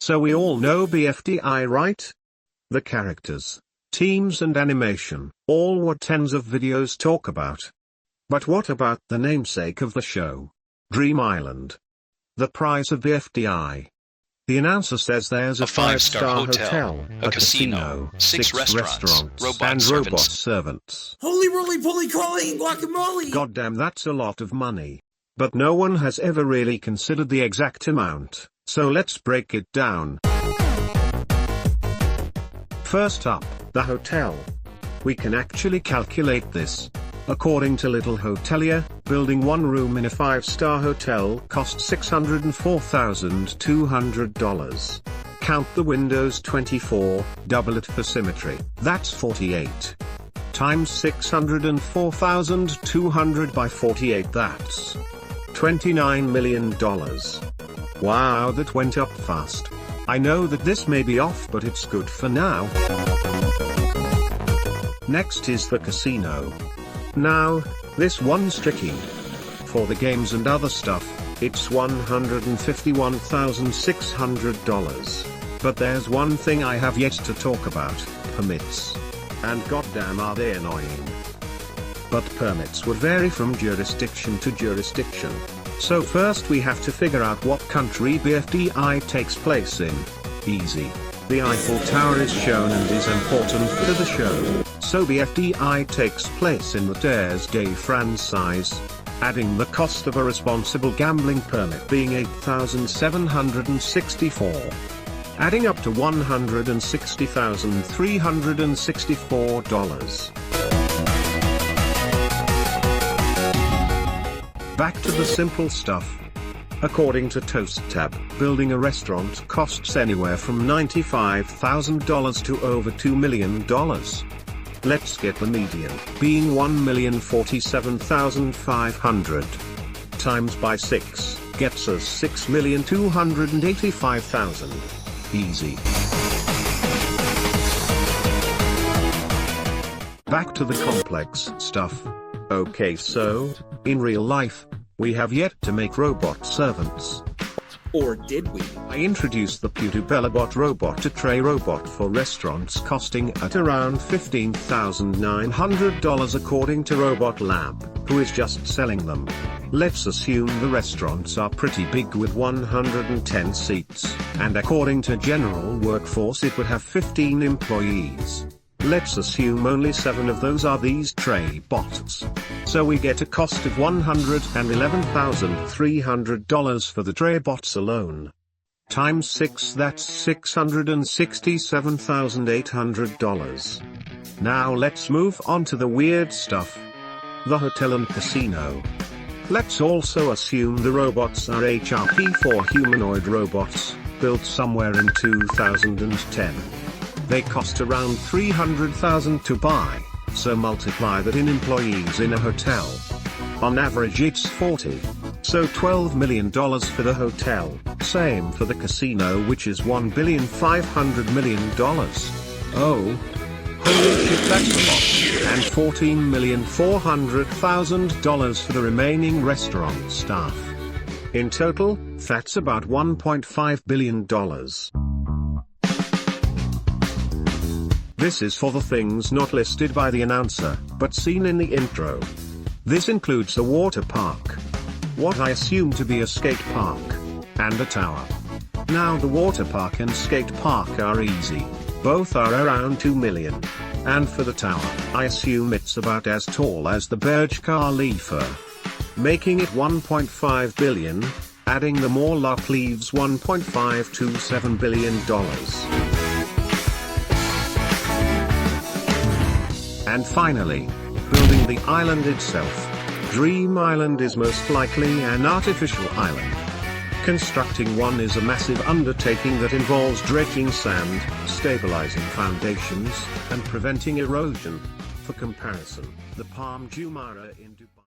So we all know BFDI, right? The characters, teams and animation, all what tens of videos talk about. But what about the namesake of the show? Dream Island. The price of BFDI. The announcer says there's a 5-star hotel, a casino, 6 restaurants, and robot servants. Holy roly poly crawling guacamole! Goddamn, that's a lot of money. But no one has ever really considered the exact amount, so let's break it down. First up, the hotel. We can actually calculate this. According to Little Hotelier, building one room in a 5-star hotel costs $604,200. Count the windows 24, double it for symmetry, that's 48. Times 604,200 by 48, that's $29 million. Wow, that went up fast. I know that this may be off, but it's good for now. Next is the casino. Now, this one's tricky. For the games and other stuff, it's $151,600. But there's one thing I have yet to talk about, permits. And goddamn are they annoying. But permits would vary from jurisdiction to jurisdiction. So first we have to figure out what country BFDI takes place in. Easy. The Eiffel Tower is shown and is important to the show, so BFDI takes place in the Terre de France, adding the cost of a responsible gambling permit being $8,764. Adding up to $160,364. Back to the simple stuff. According to ToastTab, building a restaurant costs anywhere from $95,000 to over $2 million. Let's get the median, being $1,047,500. Times by 6, gets us $6,285,000. Easy. Back to the complex stuff. Okay, so, in real life, we have yet to make robot servants. Or did we? I introduced the Pewdiepellabot robot, a tray robot for restaurants, costing at around $15,900 according to Robot Lab, who is just selling them. Let's assume the restaurants are pretty big with 110 seats, and according to General Workforce it would have 15 employees. Let's assume only 7 of those are these tray bots. So we get a cost of $111,300 for the tray bots alone. Times 6, that's $667,800. Now let's move on to the weird stuff. The hotel and casino. Let's also assume the robots are HRP4 humanoid robots, built somewhere in 2010. They cost around $300,000 to buy, so multiply that in employees in a hotel. On average it's 40. So $12 million for the hotel, same for the casino, which is $1,500,000,000. Oh. Holy shit, that's a lot. And $14,400,000 for the remaining restaurant staff. In total, that's about $1.5 billion. This is for the things not listed by the announcer, but seen in the intro. This includes a water park, what I assume to be a skate park, and a tower. Now the water park and skate park are easy, both are around $2 million. And for the tower, I assume it's about as tall as the Burj Khalifa. Making it $1.5 billion, adding them all up leaves $1.527 billion. And finally, building the island itself. Dream Island is most likely an artificial island. Constructing one is a massive undertaking that involves dredging sand, stabilizing foundations, and preventing erosion. For comparison, the Palm Jumeirah in Dubai